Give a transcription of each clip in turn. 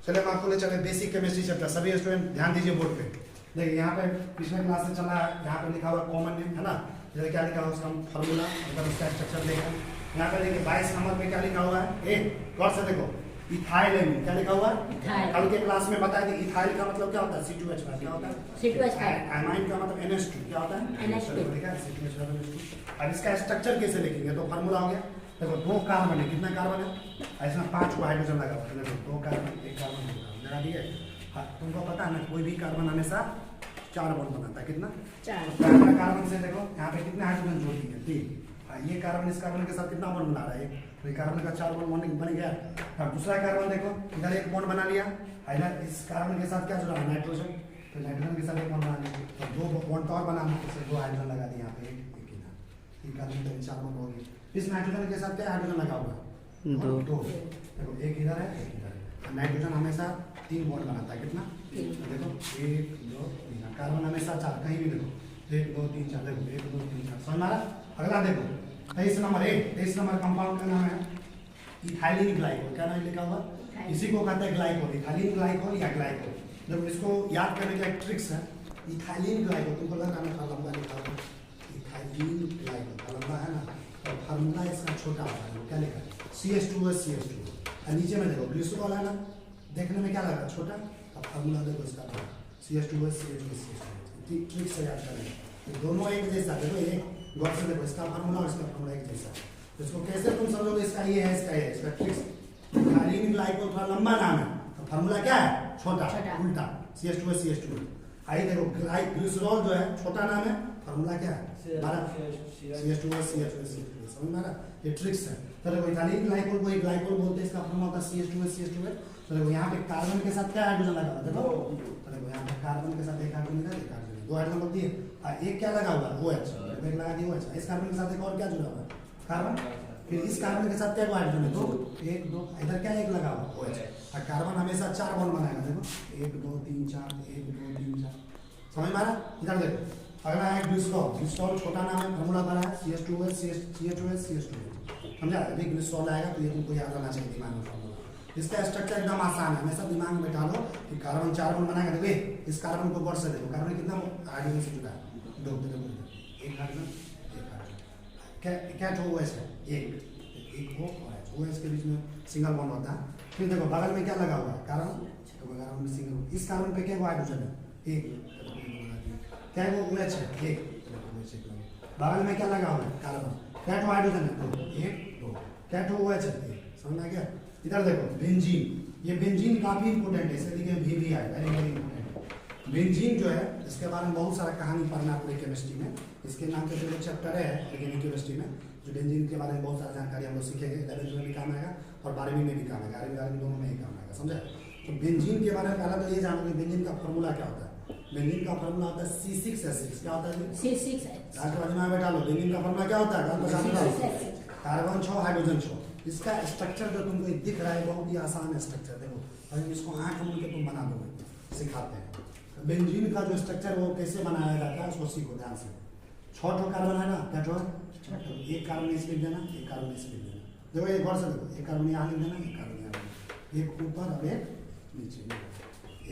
चले हम आपको ले चले बेसिक केमिस्ट्री चैप्टर। सभी स्टूडेंट ध्यान दीजिए बोर्ड पे। देखिए यहाँ पे पिछले क्लास से चला है, यहाँ पे लिखा हुआ कॉमन नेम है ना, इधर क्या लिखा हुआ उसका फार्मूला, अगर उसका स्ट्रक्चर देखा। यहाँ पे देखिए 22 नंबर पे क्या लिखा हुआ है, ए गौर से देखो, इथाइल एमीन क्या लिखा हुआ है। कल के क्लास में बताया कि इथाइल का मतलब क्या होता है, C2H5 क्या होता है, C2H5। एमाइन का मतलब NH2 क्या होता है, NH2। ठीक है, C2H5। अब इसका स्ट्रक्चर कैसे लिखेंगे, तो फार्मूला हो गया। देखो 2 कार्बन है, कितना कार्बन है, इसमें 5 को हाइड्रोजन लगा हुआ है। देखो 2 कार्बन 1 कार्बन लगा दिए। हाँ, तुमको पता है ना कोई भी कार्बन हमेशा 4 बॉन्ड बनाता है, कितना 4। कार्बन से देखो यहाँ पे कितने हाइड्रोजन जोड़ दिए, 3। ये कार्बन इस कार्बन के साथ कितना बॉन्ड बना रहा है, तो ये कार्बन का 4 बॉन्ड बन गया। अब दूसरा कार्बन देखो, इधर 1 बॉन्ड बना लिया, इधर इस कार्बन के साथ क्या जुड़ा है, नाइट्रोजन, तो नाइट्रोजन के साथ 1 बॉन्ड बना लिया, तो 2 बॉन्ड और बनाना, तो 2 हाइड्रोजन लगा दिए यहाँ पे, एक इधर, ये कार्बन का 4 बॉन्ड हो गए। इस नाइट्रोजन के साथ क्या हाइड्रोजन लगा हुआ है, 2। देखो एक इधर है, एक इधर है। नाइट्रोजन हमेशा 3 बॉन्ड बनाता है, कितना, देखो 1 2 3। कार्बन हमेशा 4, कहीं भी देखो 1 2 3 4, देखो 1 2 3 4, समझ में आ रहा। अगला देखो 23 नंबर कंपाउंड का नाम है इथाइलिन ग्लाइकोल। क्या नाम लिखा हुआ, इसी को कहते हैं ग्लाइकोल, इथाइलिन ग्लाइकोल या ग्लाइकोल। देखो इसको याद करने का एक ट्रिक्स है, इथाइलिन ग्लाइकोल, तुमको लग रहा है लंबा लिखा हुआ, इथाइलिन ग्लाइकोल लंबा है ना, और फार्मूला इसका छोटा होता है, क्या लिखा है CH2 और नीचे में देखो ग्लिसरॉल है ना, देखने में क्या लग रहा है छोटा, अब फार्मूला देखो इसका CH2 ट्रिक से याद करेंगे। दोनों एक जैसा, देखो एक गौर से देखो, इसका फार्मूला और इसका फार्मूला एक जैसा। इसको कैसे तुम समझोगे, इसका ये है, इसका ये, इसका ट्रिक्स। इथाइलिन ग्लाइकोल थोड़ा लंबा नाम है, तो फार्मूला क्या है, छोटा, उल्टा, CH2 आई देखो ग्लिसरॉल जो है छोटा नाम है, फार्मूला क्या है CH2 समझ में आ रहा, ये ट्रिक्स है। तो देखो इथाइलिन ग्लाइकोल को ग्लाइकोल बोलते हैं, इसका फार्मूला होता है CH2 तो देखो यहाँ पे कार्बन के साथ क्या हाइड्रोजन लगा हुआ है, देखो तो देखो यहाँ पे कार्बन के साथ 1 हाइड्रोजन लगा, 1 हाइड्रोजन, 2 हाइड्रोजन लगती है, एक क्या लगा हुआ है OH, एक लगा दिया OH। इस कार्बन के साथ एक और क्या जुड़ा हुआ है, कार्बन, फिर इस कार्बन के साथ क्या हाइड्रोजन है, 2 1 2, इधर क्या 1 लगा हुआ OH। और कार्बन हमेशा 4 बॉन्ड बनाएगा, देखो 1 2 3 4, 1 2 3 4, समझ में आ रहा। इधर देखो अगला है ग्लिसरॉल छोटा नाम है, फार्मूला बना है CH2 समझा। अभी ग्लिसरॉल आएगा तो ये तुमको याद रहना चाहिए दिमाग में फार्मूला। इसका स्ट्रक्चर एकदम आसान है, हमेशा दिमाग में बैठा लो कि कार्बन 4 बॉन्ड बनाएगा। देखो इस कार्बन को गौर से देखो, कार्बन कितना हाइड्रोजन से जुड़ा है, 2 1 हाइड्रोजन, 1 हाइड्रोजन, क्या जो OH है, एक OH के बीच में सिंगल बॉन्ड होता है। फिर देखो बगल में क्या लगा हुआ है, कार्बन, तो कार्बन में सिंगल, इस कार्बन पे क्या हाइड्रोजन है, 1, क्या वो OH है, 1, बगल में क्या लगा हुआ है, कार्बन, क्या तो हाइड्रोजन है, 2 1 2, क्या तो OH है, 1, समझ में आ गया। इधर देखो बेंजीन, ये बेंजीन काफी इंपोर्टेंट है, इसे लिखे VBI, वेरी इंपोर्टेंट। बेंजीन जो है इसके बारे में बहुत सारा कहानी पढ़ना है पूरे केमिस्ट्री में, इसके नाम के जो चैप्टर है ऑर्गेनिक केमिस्ट्री में, जो बेंजीन के बारे में बहुत सारा जानकारी हम लोग सीखेंगे। 11वीं में भी काम आएगा और 12वीं में भी काम आएगा, 11वीं दोनों में ही काम आएगा, समझा। तो बेंजीन के बारे में पहले तो ये जानोगे बेंजीन का फार्मूला क्या होता है। बेंजीन का फार्मूला होता है C6H6, क्या होता है C6H6। राष्ट्रवादी में बैठा लो, बेंजीन का फार्मूला क्या होता है, कार्बन 6 हाइड्रोजन 6। इसका स्ट्रक्चर जो तुमको दिख रहा है बहुत ही आसान स्ट्रक्चर, देखो और इसको आँख मूल के तुम बना दोगे, सिखाते हैं। बेंजीन का जो स्ट्रक्चर वो कैसे बनाया जाता है उसको सीखो ध्यान से। 6 कार्बन है ना, क्या जो है, एक कार्बन इस लिख देना, एक कार्बन इस लिख देना, देखो एक गौर से देखो, एक कार्बन यहाँ लिख देना, एक कार्बन यहाँ, एक ऊपर और एक नीचे,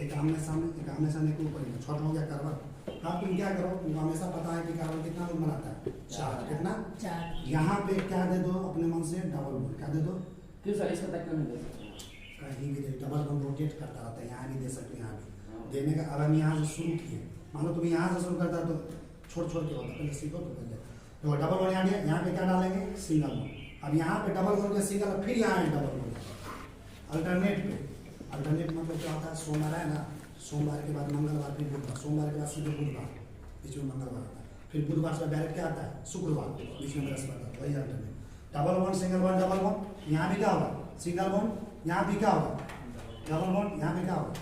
एक आमने सामने, एक आमने सामने के ऊपर, 6 हो गया कार्बन। अब तुम क्या करो, तुमको हमेशा पता है कि कार्बन कितना लोग बनाता है, 4, कितना 4। यहाँ पे क्या दे दो अपने मन से, डबल बॉन्ड, क्या दे दो, क्यों सर इसका तक क्यों नहीं दे सकते, कहीं भी डबल बॉन्ड रोटेट करता रहता है, यहाँ भी दे सकते, यहाँ भी देने का। अब हम यहाँ से शुरू किए, मान लो तुम यहाँ से शुरू करता तो छोड़ के होता, पहले सीखो तो पहले तो डबल बॉन्ड यहाँ गया, यहाँ पे क्या डालेंगे, सिंगल बॉन्ड। अब यहाँ पे डबल बॉन्ड के सिंगल, फिर यहाँ डबल बॉन्ड, अल्टरनेट पे। अल्टरनेट मतलब क्या होता है, सोमवार है ना, सोमवार के बाद मंगलवार, फिर बुधवार, सोमवार के बाद सीधे बुधवार, बीच में मंगलवार आता है, फिर बुधवार से डायरेक्ट क्या आता है, शुक्रवार, बीच में बृहस्पति, वही alternate. Double bond single bond, double bond, यहाँ भी क्या होगा, सिंगल बॉन्ड, यहाँ भी क्या होगा, डबल बॉन्ड, यहाँ भी क्या होगा,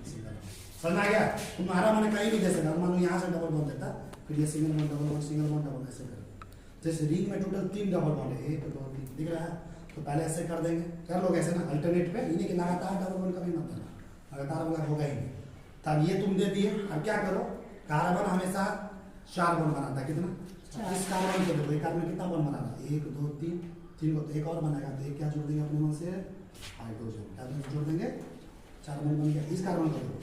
सिंगल बॉन्ड। समझ आ गया। तुम्हारा मैंने कहीं भी दे सकता, मान लो यहाँ से डबल बॉन्ड देता, फिर ये single bond, double bond, single bond, double, ऐसे करेंगे। जैसे रिंग में टोटल 3 डबल बॉन्ड है, 1 2 3, दिख रहा है, तो पहले ऐसे कर देंगे, कर लोगे ऐसे ना, अल्टरनेट पे, इन्हीं के लगातार डबल बॉन्ड कभी मत देना, लगातार वाला होगा ही नहीं। तब ये तुम दे दिए, अब क्या करो, कार्बन हमेशा 4 बॉन्ड बनाता है, कितना, इस कार्बन को देखो, एक कार्बन कितना बॉन्ड बनाना, 1 2 3 को, तो एक और बनाएगा, तो एक क्या जोड़ देंगे अपने मन से, हाइड्रोजन, क्या जोड़ देंगे, 4 बॉन्ड बन गया। इस कार्बन को देखो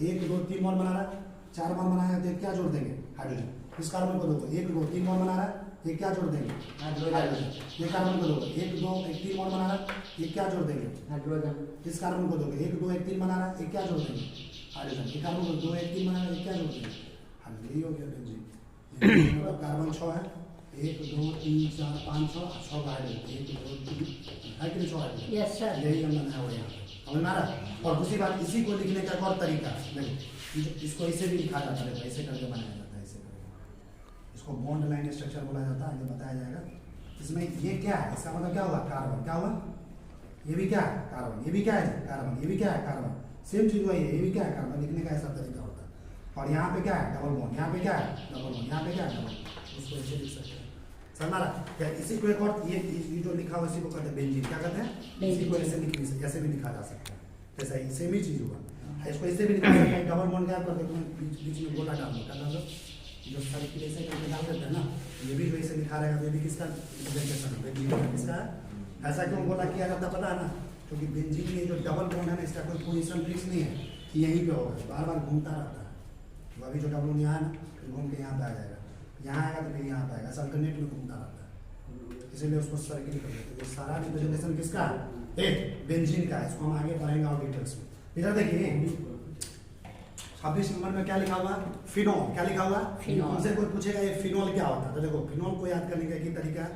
1 2 3 बॉन्ड बना रहा है, 4 बॉन्ड बनाया तो क्या जोड़ देंगे हाइड्रोजन। इस कार्बन को देखो 1 2 3 बॉन्ड बना रहा है, ये क्या जोड़ देंगे हाइड्रोजन। ये कार्बन को देखो 1 2 1 3 बॉन्ड बना रहा है, ये क्या जोड़ देंगे हाइड्रोजन। इस कार्बन को देखो 1 2 1 3 बना रहा है, ये क्या जोड़ देंगे हाइड्रोजन। ये कार्बन को 2 1 3 बना रहा है, ये क्या जोड़ देंगे हाइड्रोजन। यही हो गया बेंजीन। मतलब कार्बन 6 है, 1 2 3 4 5 6 6 हाइड्रोजन, 1 2 3 है कि नहीं 6 हाइड्रोजन। Yes sir. यही हम बनाया हुआ है यहाँ पे, समझ में आ रहा है। और दूसरी बात इसी को लिखने का एक और तरीका है, देखो इसको ऐसे भी लिखा जाता है, ऐसे करके बनाया जाता है, ऐसे करके इसको बॉन्ड लाइन स्ट्रक्चर बोला जाता है, आगे बताया जाएगा। इसमें ये क्या है, इसका मतलब क्या हुआ कार्बन, क्या हुआ ये भी क्या है कार्बन, ये भी क्या है कार्बन, ये भी क्या है कार्बन, सेम चीज वही है, ये भी क्या है कार्बन। लिखने का ऐसा तरीका होता है। और यहाँ पे क्या है डबल बॉन्ड, यहाँ पे क्या है डबल बॉन्ड, यहाँ पे क्या है डबल बॉन्ड, उसको ऐसे लिख सकते हैं। समझ रहा क्या। इसी को एक और ये जो लिखा हुआ इसी को कहते हैं बेंजीन, क्या कहते हैं इसी को ऐसे लिख ऐसे भी लिखा जा सकता है, जैसा सेम ही चीज हुआ। इसको ऐसे भी लिखा सकते हैं, डबल बॉन्ड क्या करके तुम्हें बीच में गोला डाल दो, क्या डाल दो जो सर्किल ऐसे करके डाल देते हैं ना, ये भी जो ऐसे लिखा रहेगा तो ये भी किसका रिप्रेजेंटेशन है बेंजीन का, किसका है। ऐसा क्यों गोला किया जाता पता है ना, क्योंकि बेंजीन में जो डबल बॉन्ड है ना इसका कोई पोजीशन फिक्स नहीं है कि यहीं पे होगा, बार बार घूमता रहता है। तो अभी जो डबल यहाँ है ना फिर घूम के यहाँ पे आ जाएगा, यहाँ आएगा तो फिर यहाँ पे आएगा, ऐसा अल्टरनेट में घूमता रहता है, इसीलिए उसको सर्किल कर देते हैं। सारा रिप्रेजेंटेशन किसका है एक बेंजीन का है। इसको हम आगे पढ़ेंगे और डिटेल्स में। इधर देखिए 26 नंबर में क्या लिखा हुआ फिनॉल, क्या लिखा हुआ फिनॉल। हमसे कोई पूछेगा ये फिनॉल क्या होता है, तो देखो फिनॉल को याद करने का एक ही तरीका है,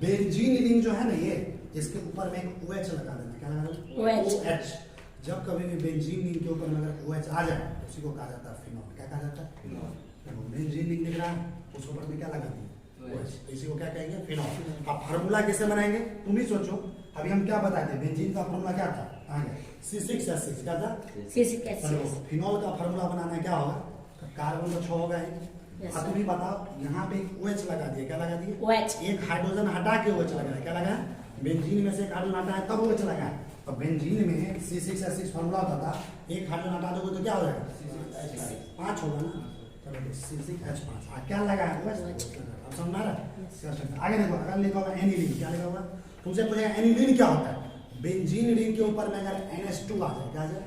बेंजीन रिंग जो है ना ये इसके ऊपर में एक OH लगा देना, क्या लगा देना OH। जब कभी भी बेंजीन रिंग के ऊपर में अगर OH आ जाए तो उसी को कहा जाता है फिनॉल। क्या कहा जाता है फिनॉल। देखो बेंजीन रिंग दिख रहा है उसके ऊपर में क्या लगा दिया OH, तो इसी को क्या कहेंगे फिनॉल। अब फार्मूला कैसे बनाएंगे तुम ही सोचो। अभी हम क्या बताए थे बेंजीन का फार्मूला क्या था आगे C6H6 क्या था। चलो फिनॉल का फार्मूला बनाना क्या होगा, कार्बन तो 6 होगा ही। Yes, अब तुम ही बताओ यहाँ पे एक OH लगा दिए, क्या लगा दिए OH। एक हाइड्रोजन हटा के OH लगा है, क्या लगा है बेंजीन में से एक हाइड्रोजन हटा है तब OH लगा है। तो बेंजीन में C6H6 फार्मूला होता था, एक हाइड्रोजन हटा दोगे तो क्या हो जाएगा 5 होगा ना। चलो तो C6H5 क्या लगा है OH। अब समझ में आ रहा है। आगे देखो अगर लिखा होगा एनिलीन, क्या लिखा होगा तुमसे पूछेगा एनिलीन क्या होता है। बेंजीन रिंग के ऊपर में अगर NH2 आ जाए, क्या आ जाए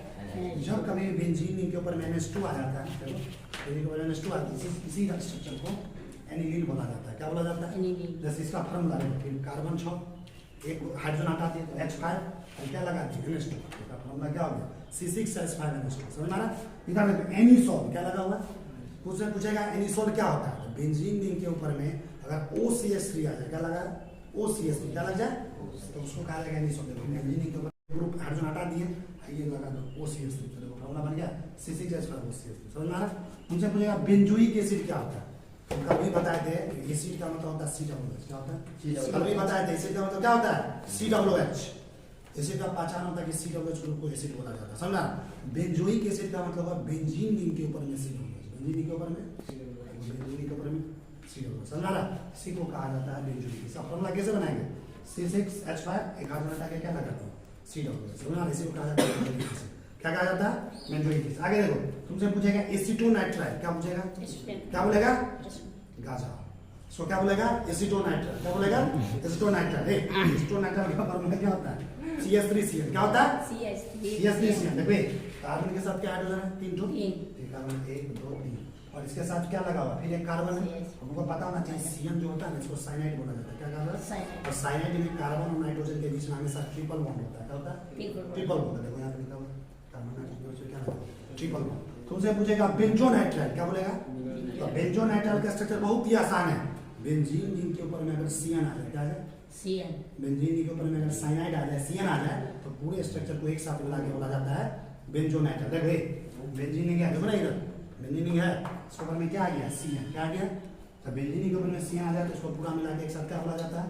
जब कभी बेंजीन रिंग के ऊपर में NH2 आ जाता है, चलो NH2 आती है इसी का स्ट्रक्चर को एनिलीन बोला जाता है। क्या बोला जाता है जैसे इसका फार्मूला है फिर कार्बन 6 एक हाइड्रोजन हटा दिए तो H5 और क्या लगा दिए NH2, इसका फार्मूला क्या हो गया C6H5NH2। समझ में आ रहा है। इधर देखो एनिसोल क्या लगा हुआ पूछेगा एनिसोल क्या होता है। बेंजीन रिंग के ऊपर में अगर OCH3 आ जाए, क्या लगा OCH3 क्या लग जाए तो उसको कहा जाएगा एनिसोल। देखो बेंजीन रिंग के ऊपर ग्रुप हाइड्रोजन हटा दिए ये लगा दो OCH3, तो देखो फार्मूला बन गया C6H5OCH3। समझ में आ रहा है। उनसे पूछेगा बेंजोइक एसिड क्या होता है, कल भी बताए थे एसिड का मतलब होता है COOH, क्या होता है कल भी बताए थे एसिड का मतलब क्या होता है COOH। एसिड का पहचान होता है कि COOH ग्रुप को एसिड बोला जाता है। समझा। बेंजोइक एसिड का मतलब है बेंजीन रिंग के ऊपर में COOH, बेंजीन के ऊपर में बेंजीन के ऊपर में COOH। समझा ना, इसी को कहा जाता है बेंजोइक। इसका फॉर्मूला कैसे बनाएंगे C6H5 एक हाइड्रोजन हटा के क्या लगाते हैं COOH। समझा, इसी को कहा जाता है बेंजोइक एसिड। क्या कहा जाता है बेंजोइक एसिड। आगे देखो तुमसे पूछेगा एसीटोनाइट्राइल, क्या पूछेगा क्या बोलेगा गाजा। सो क्या बोलेगा एसीटोनाइट्राइल, क्या बोलेगा एसीटोनाइट्राइल। एसीटोनाइट्राइल का फॉर्मूला क्या होता है CH3Cl, क्या होता है CH3Cl। देखो कार्बन के साथ क्या हाइड्रोजन है 3 ठो, कार्बन 1 2 3 और इसके साथ क्या लगा हुआ फिर एक कार्बन है। हमको पता होना चाहिए CN जो होता है ना इसको साइनाइड बोला जाता है। क्या कहा जाता है और साइनाइड में कार्बन और नाइट्रोजन के बीच में हमेशा ट्रिपल बॉन्ड होता है। क्या होता है ट्रिपल बॉन्ड। देखो यहाँ पे लिखा हुआ कार्बन नाइट्रोजन क्या लगा ट्रिपल बॉन्ड। तुमसे पूछेगा बेंजोनाइट्राइल, क्या बोलेगा तो बेंजोनाइट्राइल का स्ट्रक्चर बहुत ही आसान है। बेंजीन रिंग के ऊपर में अगर CN आ जाए, क्या आ जाए बेंजीन रिंग के ऊपर में अगर साइनाइड आ जाए CN आ जाए तो पूरे स्ट्रक्चर को एक साथ मिला के बोला जाता है बेंजोनाइट्राइल। देखो बेंजीन रिंग है, देखो ना इधर बेंजीन रिंग है, इसके ऊपर में क्या आ गया CN, क्या आ गया तो बेंजीन रिंग के ऊपर में CN आ जाए तो इसको पूरा मिला के एक साथ क्या बोला जाता है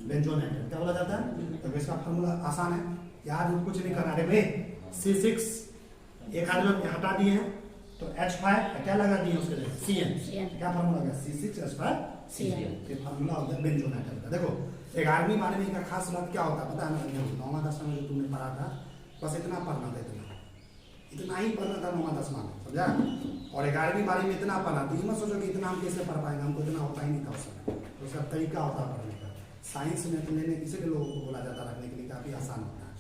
बेंजोनाइट्राइल। क्या बोला जाता है तो इसका फॉर्मूला आसान है यार, कुछ नहीं करना है भाई। C6 एक हाइड्रोजन हटा दिए हैं तो H5 क्या लगा दिए उसके लिए CN। क्या फार्मूला गया C6H5CN। ये फार्मूला होता है बेंजोनाइट्राइल का। देखो 11वीं 12वीं का खास बात क्या होता है पता है ना, 9वां 10वां जो तुमने पढ़ा था बस इतना पढ़ना था, इतना ही पढ़ना था 9वां 10वां में, समझा। और 11वीं 12वीं में इतना पढ़ा तो मत सोचो कि इतना हम कैसे पढ़ पाएंगे, हमको इतना होता ही नहीं था उस समय। तो उसका तरीका होता है पढ़ने का। साइंस में तो लेने इसीलिए लोगों को बोला जाता रखने के लिए काफी आसान होता है।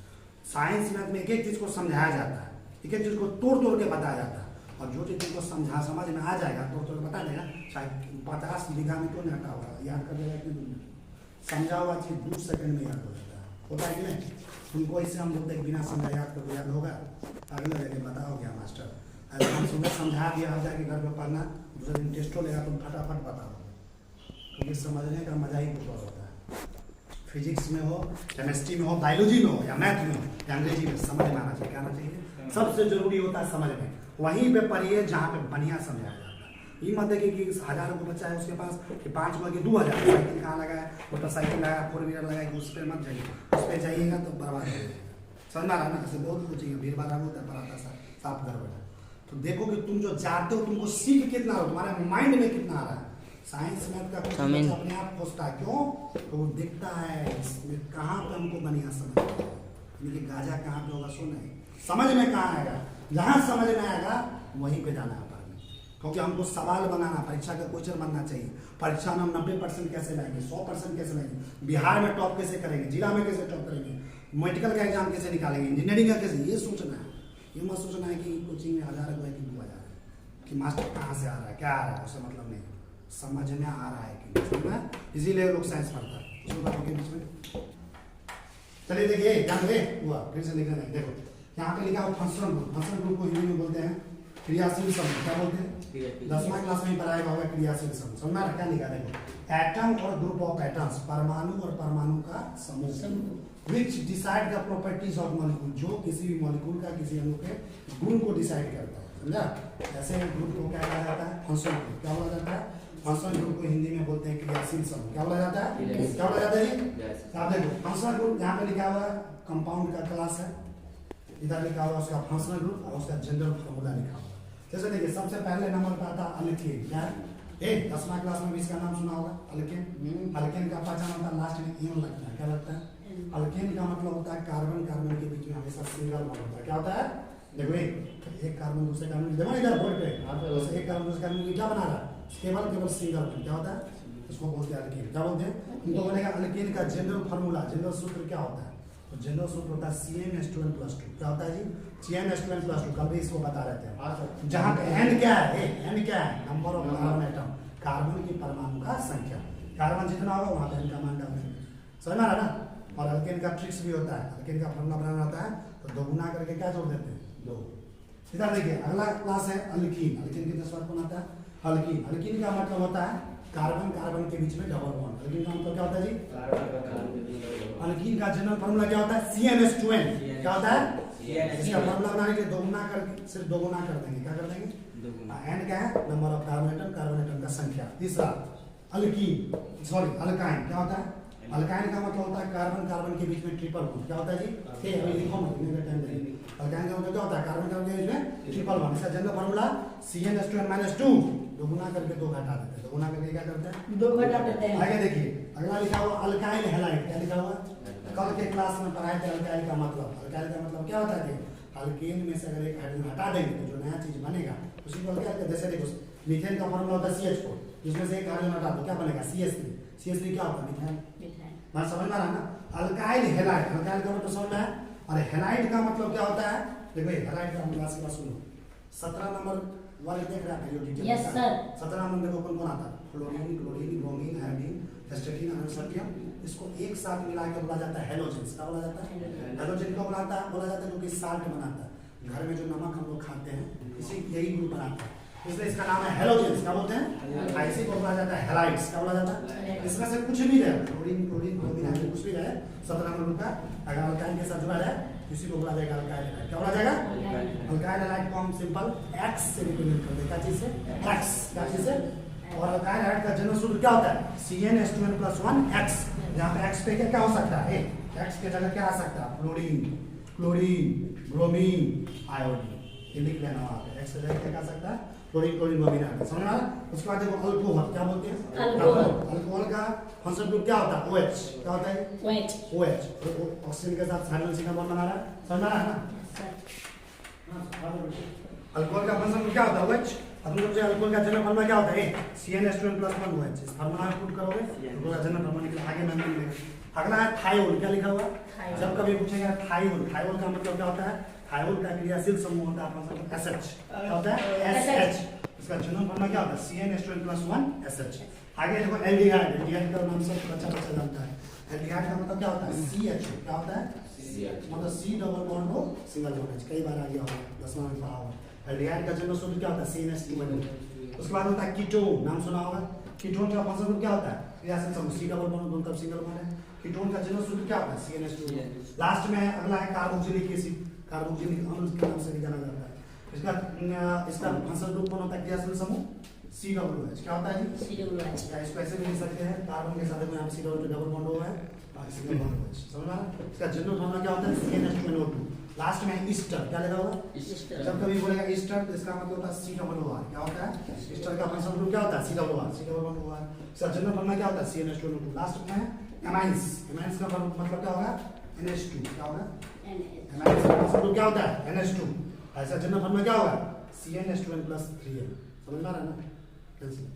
साइंस मैथ में एक एक चीज को समझाया जाता है, एक एक चीज़ को तोड़ तोड़ के बताया जाता है, और जो चीज़ तुमको समझ में आ जाएगा तोड़ तोड़ के बता देगा, चाहे 50 बीघा में क्यों नहीं हटा होगा, याद कर लेगा इतनी दूर में। समझा हुआ चीज़ 2 सेकंड में याद हो जाता है, होता है कि नहीं? तुमको इससे हम बोलते हैं बिना समझा याद करो, याद होगा? अगले जगह बताओ क्या मास्टर, अगर हम सुबह समझा दिया हो जाके घर में पढ़ना, दूसरे दिन टेस्टो लेगा तुम फटाफट बताओ, क्योंकि समझने का मजा ही कुछ और होता है। फिजिक्स में हो, केमिस्ट्री में हो, बायोलॉजी में हो, या मैथ में हो, या अंग्रेजी में, समझ में आना चाहिए। क्या आना चाहिए? सबसे जरूरी होता है समझ में। वहीं पे पढ़िए जहाँ पे बढ़िया समझाया जाता है। ये मत देखिए कि 1000 को बच्चा है उसके पास कि 5 को कि 2000, साइकिल कहाँ लगा है, मोटरसाइकिल लगा है, 4 व्हीलर लगा है, उस पर मत जाइए, उस पर जाइएगा तो बर्बाद हो जाएगा। समझ में आ रहा है ना? ऐसे बहुत कुछ चाहिए, भीड़ भाड़ होता है, पढ़ाता साफ गड़बड़ है। तो देखो कि तुम जो जाते हो तुमको सीख कितना हो, तुम्हारे माइंड में कितना आ रहा है। साइंस मैथ का कुछ बच्चा अपने आप खोजता है, क्यों? तो वो दिखता है इसमें कहाँ पे हमको बढ़िया समझ आता है, यानी कि गाजा कहाँ पे होगा सो नहीं, समझ में कहाँ आएगा, जहाँ समझ में आएगा वहीं पे जाना है पढ़ने। क्योंकि हमको सवाल बनाना, परीक्षा का क्वेश्चन बनना चाहिए। परीक्षा में हम 90% कैसे लाएंगे, 100% कैसे लाएंगे, बिहार में टॉप कैसे करेंगे, जिला में कैसे टॉप करेंगे, मेडिकल का एग्जाम कैसे निकालेंगे, इंजीनियरिंग का कैसे, ये सोचना है। ये मत सोचना है कि कोचिंग में 1000 है कि 2000 है, कि मास्टर कहाँ से आ रहा है, क्या आ रहा है, उससे मतलब नहीं, समझ में आ रहा है कि समझ में, इसीलिए लोग साइंस पढ़ता है। उसको बातों के बीच में चलिए देखिए, ध्यान दे हुआ फिर से लिखना है। देखो यहाँ पे लिखा हो फंक्शनल ग्रुप। फंक्शनल ग्रुप को हिंदी में बोलते हैं क्रियाशील समूह। क्या बोलते हैं? 10वां क्लास में पढ़ाएगा होगा क्रियाशील समूह। समझ में क्या लिखा? देखो एटम और ग्रुप ऑफ एटम्स, परमाणु और परमाणु का समूह, which decide the properties of molecule, जो किसी भी मॉलिक्यूल का किसी अणु के गुण को डिसाइड करता है। समझा? ऐसे ग्रुप को क्या कहा जाता है? Functional group. क्या बोला जाता है? फंक्शनल ग्रुप को हिंदी में बोलते हैं क्रियाशील समूह। क्या बोला जाता है? क्या बोला जाता है जी? आप देखो फंक्शनल ग्रुप यहाँ पे लिखा हुआ है, कंपाउंड का क्लास है, इधर लिखा हुआ उसका फंक्शनल ग्रुप और उसका जनरल फॉर्मूला लिखा हुआ। जैसे देखिए सबसे पहले नंबर पे आता है अल्केन। क्या है? 10वां क्लास में भी इसका नाम सुना होगा, अल्केन। अल्केन का पहचान होता है लास्ट में एन लगता है। क्या लगता है? अल्केन का मतलब होता है कार्बन कार्बन के बीच में हमेशा सिंगल बॉन्ड होता है। क्या होता है? देखो एक कार्बन दूसरे कार्बन, देखो इधर बोर्ड पे, एक कार्बन दूसरे कार्बन में क्या बना रहा है? केवल सिंगल बॉन्ड। क्या होता है? इसको बोलते हैं अल्केन। क्या बोलते हैं? इनको बोलेगा अल्केन का जनरल फार्मूला, जनरल सूत्र क्या होता है? तो जनरल सूत्र होता है CnH2n+2। क्या होता है जी? CnH2n+2। कल भी इसको बता रहे थे। जहाँ पे n क्या है? n क्या है? Number of carbon atom, carbon की परमाणु का संख्या। कार्बन जितना होगा वहाँ पे n का मान डाल देंगे। समझ में आ रहा ना? और अल्केन का ट्रिक्स भी होता है, अल्केन का फॉर्मूला बनाना होता है तो 2 गुना करके क्या जोड़ देते हैं? 2। इधर देखिए अगला क्लास है अल्कीन। अल्कीन की दसवां कौन आता है? अल्कीन। अल्कीन का मतलब होता है कार्बन कार्बन के बीच में डबल बॉन्ड। अल्कीन का मतलब क्या होता है जी? अल्कीन का जनरल फार्मूला क्या होता है? CnH2n। क्या होता है? इसका फार्मूला बनाने के लिए 2 गुना करके सिर्फ 2 गुना कर देंगे। क्या कर देंगे? n क्या है? नंबर ऑफ कार्बन एटम का संख्या। तीसरा अल्कीन, सॉरी अल्काइन। क्या होता है? अल्काइन का मतलब होता है कार्बन कार्बन के बीच में ट्रिपल बॉन्ड। क्या होता है जी? ठीक है लिखो मत, लिखने का टाइम देंगे। अल्काइन का मतलब क्या होता है? कार्बन कार्बन के बीच में ट्रिपल बॉन्ड। इसका जनरल फार्मूला CnH2n-2। 2 गुना करके 2 घटा देते हैं। 2 गुना करके क्या करते हैं? 2 घटा देते हैं। आगे देखिए अगला लिखा हुआ अल्काइल हैलाइड। क्या लिखा हुआ? कल के क्लास में पढ़ाए थे अल्काइल का मतलब। अल्काइल का मतलब क्या होता है? अल्केन में से अगर एक हाइड्रोजन हटा देंगे तो जो नया चीज बनेगा उसी को अल्काइल कहते हैं। जैसे देखो मीथेन का फार्मूला होता है CH4, जिसमें से एक हाइड्रोजन हटा दो क्या बनेगा? CH3। CH3 क्या होता है? मीथेन। बात समझ में आ रहा है ना? अल्काइल हैलाइड, अल्काइल का मतलब समझ में है। और हैलाइड का मतलब क्या होता है? देखो हैलाइड का क्लास का सुनो, 17 नंबर वाले देख रहे हैं पीरियोडिक टेबल। Yes sir. 17 नंबर देखो कौन कौन आता है? Fluorine, chlorine, bromine, iodine, astatine, ununseptium. इसको एक साथ मिला के बोला जाता है हैलोजेंस। क्या बोला जाता है? हैलोजेन को बोला जाता है क्योंकि साल्ट बनाता है। घर में जो नमक हम लोग खाते हैं इसी यही ग्रुप बनाता है, इसलिए इसका नाम है हैलोजेंस। क्या बोलते हैं? इसी को बोला जाता है हैलाइड्स। क्या बोला जाता है? इसमें से कुछ भी रहे, क्लोरीन, क्लोरीन, ब्रोमीन, आयोडीन कुछ भी रहे, 17 नंबर का अगर अल्काइन के साथ जुड़ा है इसी को बोला जाएगा अल्काइल हैलाइड। क्या बोला जाएगा? अल्काइल हैलाइड को हम सिंपल X से रिप्रेजेंट करते हैं। क्या चीज से? X। क्या चीज से? और अल्काइल हैलाइड का जनरल सूत्र क्या होता है? CnH2n+1X। यहाँ पे X पे क्या हो सकता है? X के जगह क्या आ सकता है? Fluorine, chlorine, bromine, iodine. ये लिख लेना वहाँ पे। X के जगह क्या आ सकता है? Chlorine, chlorine, bromine, iodine. समझ में आ रहा? उसके बाद देखो अल्कोहल। क्या बोलते हैं? अल्कोहल का फंक्शनल ग्रुप क्या होता है? OH। क्या होता है? OH। ऑक्सीजन के साथ हाइड्रोजन सिंगल बॉन्ड बना रहा है। समझ में आ रहा है ना? अल्कोहल का फंक्शनल ग्रुप क्या होता है? OH। अब तुम से अल्कोहल का जनरल फार्मूला क्या होता है? CnH2n+1OH। इस फार्मूला में पुट करोगे अल्कोहल का जनरल फार्मूला निकल आगे मैं। अगला है थायोल। क्या लिखा हुआ? जब कभी पूछेगा थायोल, थायोल का मतलब क्या होता है? हाइड्रोजन का क्रियाशील समूह होता है अपना SH, क्या होता है SH। इसका जनरल फॉर्मूला क्या होता है CnH2n+1 SH। आगे देखो एल्डिहाइड, एल्डिहाइड का नाम सब बच्चा बच्चा जानता है। एल्डिहाइड का मतलब क्या होता है CH, क्या होता है मतलब C डबल बॉन्ड हो सिंगल बॉन्ड H, कई बार आ गया होगा 10वां में पढ़ा होगा। एल्डिहाइड का जनरल सूत्र क्या होता है CnH2n। उसके बाद होता है कीटोन, नाम सुना होगा। कीटोन का फंक्शन ग्रुप क्या होता है क्रियाशील समूह C डबल बॉन्ड दोनों तरफ सिंगल बॉन्ड है। कीटोन का जनरल सूत्र क्या होता है CnH2। लास्ट में अगला है कार्बोक्सिलिक एसिड, कार्बोक्सिलिक अम्ल के नाम से भी जाना जाता है। इसका फंक्शन ग्रुप कौन होता है क्रियाशील समूह COOH, क्या होता है जी COOH। या इसको ऐसे भी लिख सकते हैं कार्बन के साथ में यहाँ COOH डबल बॉन्ड हुआ है और सिंगल बॉन्ड हुआ है, समझ में आ रहा है। इसका जनरल फॉर्मूला क्या होता है CnH2n2। लास्ट में ईस्टर, क्या लगा होगा ईस्टर। जब कभी बोलेगा ईस्टर तो इसका मतलब होता है COOR, क्या होता है ईस्टर का फंक्शन ग्रुप क्या होता है COOR, C डबल बॉन्ड हुआ है। इसका जनरल फॉर्मूला क्या होता है CnH2n2। लास्ट में एमाइंस, एमाइंस का मतलब क्या होगा NH2, क्या होगा एमाइंस का फंक्शन ग्रुप क्या होता है NH2। ऐसा जनरल फॉर्मूला क्या होगा CnH2n+3n, समझ में आ रहा है ना। कैंसिल।